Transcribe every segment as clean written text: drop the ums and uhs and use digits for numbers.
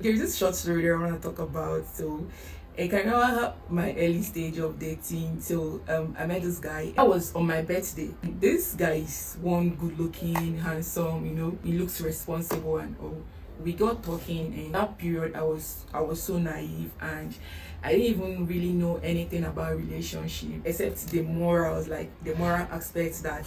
There's this short story that I want to talk about. So I can remember my early stage of dating. So I met this guy. I was on my birthday. This guy is one good looking, handsome, he looks responsible and all. We got talking, and that period I was so naive, and I didn't even really know anything about relationship except the morals, like the moral aspects that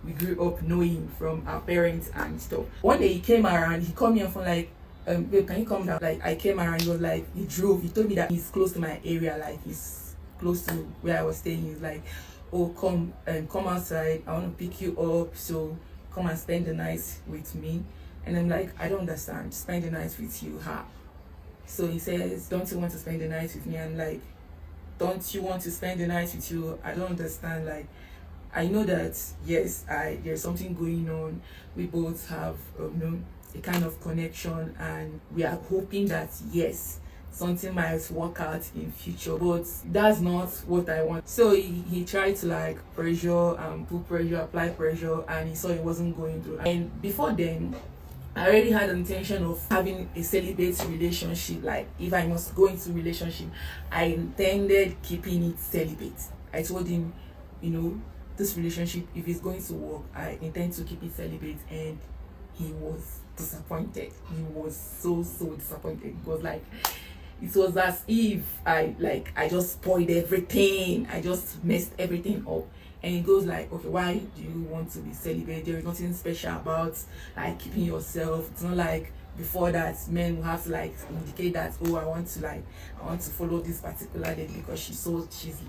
we grew up knowing from our parents and stuff. One day he came around, he called me up from like, babe, can you come down? Like, I came around, he was like, he told me that he's close to my area, like he's close to where I was staying. He's like, oh, come outside, I want to pick you up, so come and spend the night with me. And I'm like, I don't understand, spend the night with you, how? So he says, don't you want to spend the night with me? I'm like, don't you want to spend the night with you? I don't understand. Like, I know that yes, there's something going on. We both have a kind of connection, and we are hoping that yes, something might work out in future. But that's not what I want. So he tried to like pressure, put pressure, apply pressure, and he saw it wasn't going through. And before then, I already had an intention of having a celibate relationship. Like, if I must go into relationship, I intended keeping it celibate. I told him, this relationship, if it's going to work, I intend to keep it celibate. And he was disappointed. He was so disappointed. It was as if I just spoiled everything. I just messed everything up. And he goes like, okay, why do you want to be celibate? There is nothing special about like keeping yourself. It's not like before that men will have to like indicate that, oh, I want to follow this particular lady because she's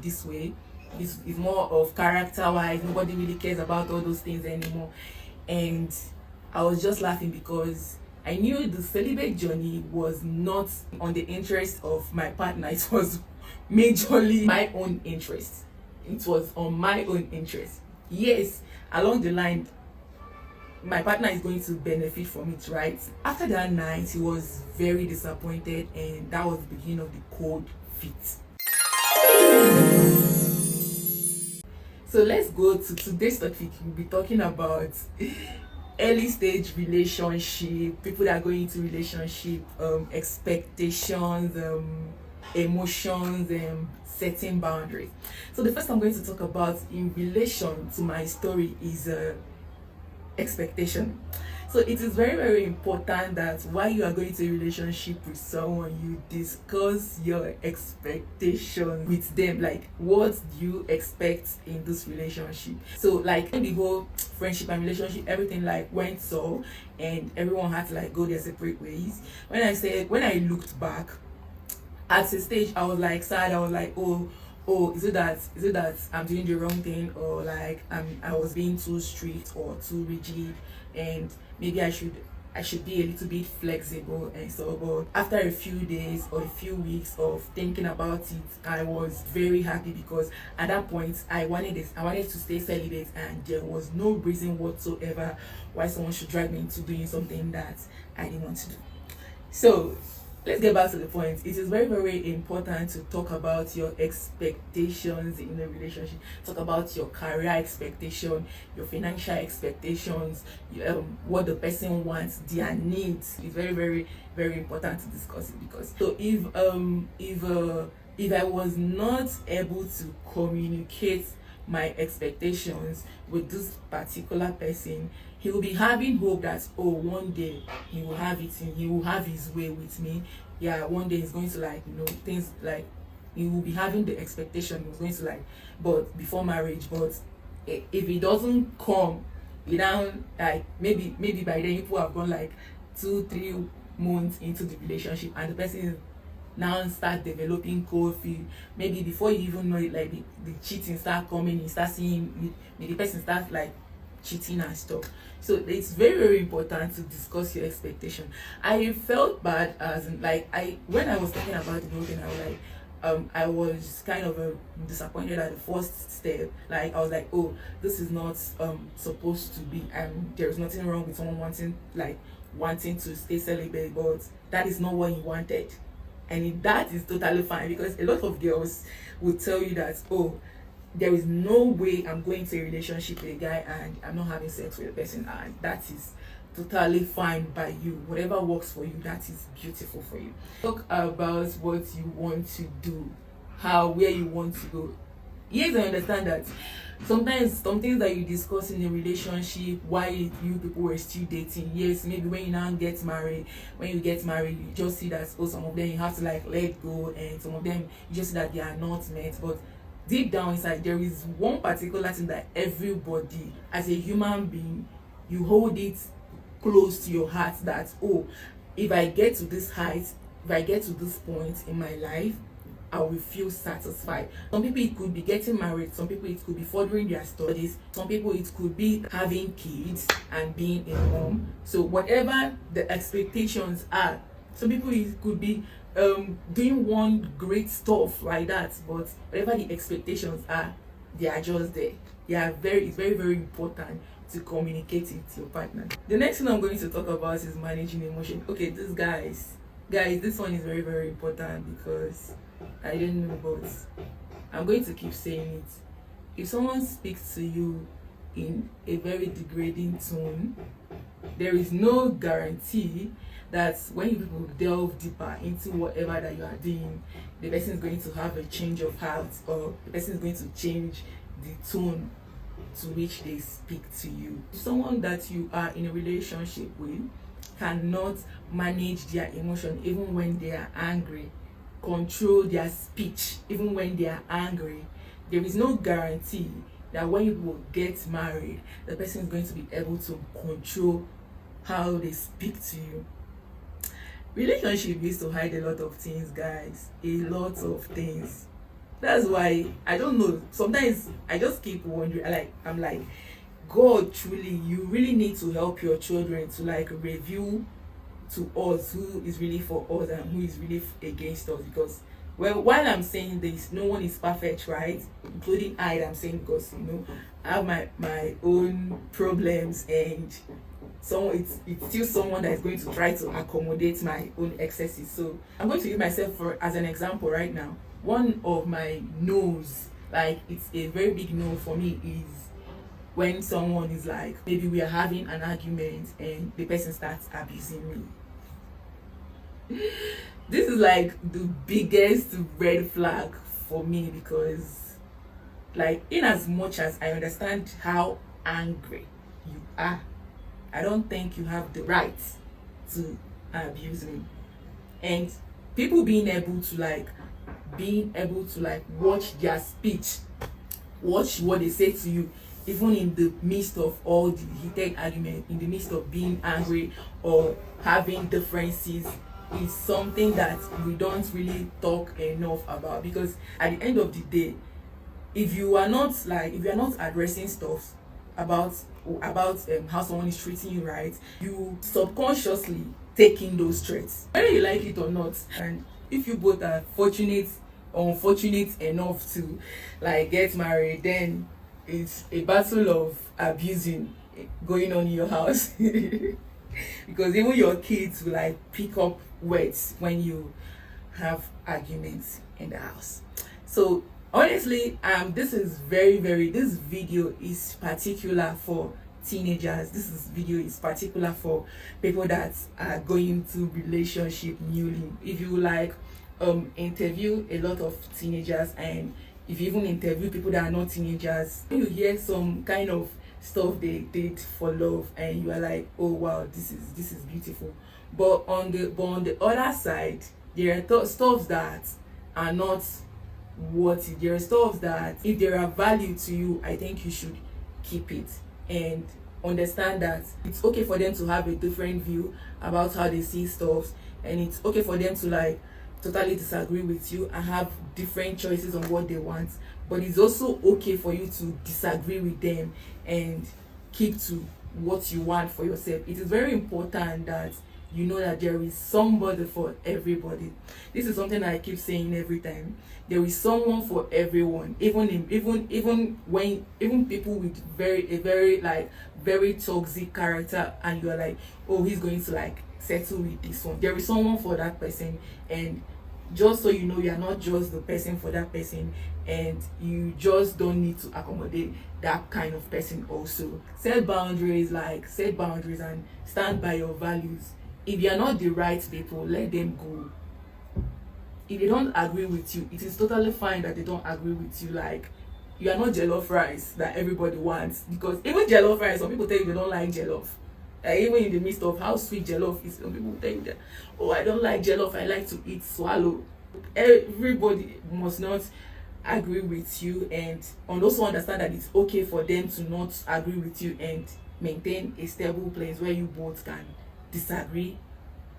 this way. It's more of character wise. Nobody really cares about all those things anymore. And I was just laughing because I knew the celibate journey was not on the interest of my partner. It was majorly my own interest. It was on my own interest. Yes, along the line, my partner is going to benefit from it, right? After that night, he was very disappointed, and that was the beginning of the cold feet. So let's go to today's topic. We'll be talking about early stage relationship, people that are going into relationship, expectations, emotions, and setting boundaries. So the first I'm going to talk about in relation to my story is expectation. So it is very important that while you are going to a relationship with someone, you discuss your expectations with them. Like, what do you expect in this relationship? So like in the whole friendship and relationship, everything like went so, and everyone had to like go their separate ways. When I looked back at a stage, I was like sad. I was like, oh, is it that I'm doing the wrong thing, or like I was being too strict or too rigid, and maybe I should be a little bit flexible and so. But after a few days or a few weeks of thinking about it, I was very happy because at that point I wanted to stay celibate, and there was no reason whatsoever why someone should drag me into doing something that I didn't want to do. So let's get back to the point. It is very important to talk about your expectations in a relationship. Talk about your career expectation, your financial expectations, what the person wants, their needs. It's very important to discuss it, because so if I was not able to communicate my expectations with this particular person, he will be having hope that, oh, one day he will have it and he will have his way with me. Yeah, one day he's going to like, things like, he will be having the expectation he's going to like, but before marriage. But if it doesn't come without like, maybe by then people have gone like 2-3 months into the relationship, and the person is now start developing cold feet. Maybe before you even know it, like the cheating start coming, you start seeing the person start like cheating and stuff. So it's very important to discuss your expectation. I felt bad as in, like, when I was talking about the whole thing, I was like, I was kind of disappointed at the first step. Like, I was like, oh, this is not supposed to be, and there's nothing wrong with someone wanting to stay celibate, but that is not what he wanted. And that is totally fine, because a lot of girls will tell you that, oh, there is no way I'm going to a relationship with a guy and I'm not having sex with a person, and that is totally fine by you. Whatever works for you, that is beautiful for you. Talk about what you want to do, where you want to go. Yes, I understand that sometimes some things that you discuss in a relationship while you people were still dating, yes, maybe when you now get married, you just see that, oh, some of them you have to like let go, and some of them you just see that they are not meant. But deep down inside, there is one particular thing that everybody as a human being, you hold it close to your heart, that, oh, if I get to this height, if I get to this point in my life, I will feel satisfied. Some people it could be getting married, some people it could be furthering their studies, some people it could be having kids and being a mom. So whatever the expectations are, some people it could be doing one great stuff like that, but whatever the expectations are, they are just there. It's very, very important to communicate it to your partner. The next thing I'm going to talk about is managing emotion. Okay, guys, this one is very, very important, because I don't know, but I'm going to keep saying it. If someone speaks to you in a very degrading tone, there is no guarantee that when you people delve deeper into whatever that you are doing, the person is going to have a change of heart, or the person is going to change the tone to which they speak to you. Someone that you are in a relationship with cannot manage their emotion even when they are angry, control their speech even when they are angry, there is no guarantee that when you will get married, the person is going to be able to control how they speak to you. Relationship used to hide a lot of things, guys, a lot of things. That's why, I don't know, sometimes I just keep wondering, I'm like, God, truly, you really need to help your children to like review to us who is really for us and who is really against us. Because, well, while I'm saying this, no one is perfect, right? Including I'm saying, because I have my own problems, and it's still someone that is going to try to accommodate my own excesses. So I'm going to use myself as an example right now. One of my no's, like it's a very big no for me, is when someone is like, maybe we are having an argument and the person starts abusing me. This is like the biggest red flag for me, because like, in as much as I understand how angry you are, I don't think you have the right to abuse me. And people being able to watch their speech, watch what they say to you, even in the midst of all the heated argument, in the midst of being angry or having differences, is something that we don't really talk enough about. Because at the end of the day, if you are not addressing stuff about how someone is treating you right, you subconsciously take in those traits, whether you like it or not. And if you both are unfortunate enough to like get married, then it's a battle of abusing going on in your house. Because even your kids will like pick up words when you have arguments in the house. So honestly, this video is particular for teenagers. This video is particular for people that are going to relationship newly. If you like interview a lot of teenagers, and if you even interview people that are not teenagers, when you hear some kind of stuff they did for love, and you are like, oh wow, this is beautiful. But on the other side, there are stuff that are not worth it. There are stuff that, if they are value to you, I think you should keep it, and understand that it's okay for them to have a different view about how they see stuff, and it's okay for them to like totally disagree with you and have different choices on what they want. But it's also okay for you to disagree with them and keep to what you want for yourself. It is very important that you know that there is somebody for everybody. This is something I keep saying every time. There is someone for everyone, even people with very toxic character, and you are like, oh, he's going to like settle with this one. There is someone for that person, and just so you know you are not just the person for that person, and you just don't need to accommodate that kind of person also. Set boundaries and stand by your values. If you are not the right people, let them go. If they don't agree with you, it is totally fine that they don't agree with you. Like, you are not jollof rice that everybody wants, because even jollof rice, some people tell you they don't like jollof. Even in the midst of how sweet jollof is, some people tell you that, oh, I don't like jollof, I like to eat swallow. Everybody must not agree with you, and also understand that it's okay for them to not agree with you, and maintain a stable place where you both can disagree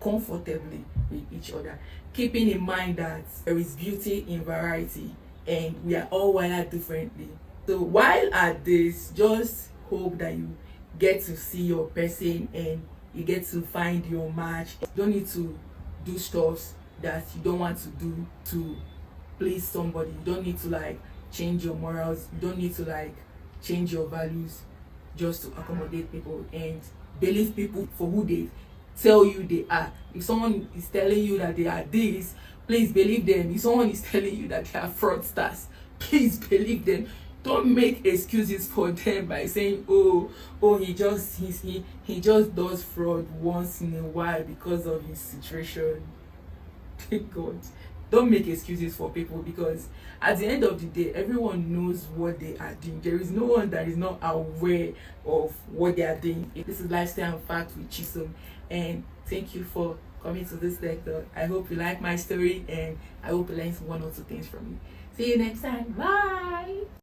comfortably with each other, keeping in mind that there is beauty in variety and we are all wired differently. So while at this, just hope that you get to see your person and you get to find your match. You don't need to do stuff that you don't want to do to please somebody. You don't need to like change your morals. You don't need to like change your values just to accommodate people, and believe people for who they tell you they are. If someone is telling you that they are this, please believe them. If someone is telling you that they are fraudsters, please believe them. Don't make excuses for them by saying, oh, he just does fraud once in a while because of his situation. Thank God. Don't make excuses for people, because at the end of the day, everyone knows what they are doing. There is no one that is not aware of what they are doing. This is Lifestyle and Fact with Chisom, and thank you for coming to this lecture. I hope you like my story, and I hope you learned one or two things from me. See you next time. Bye.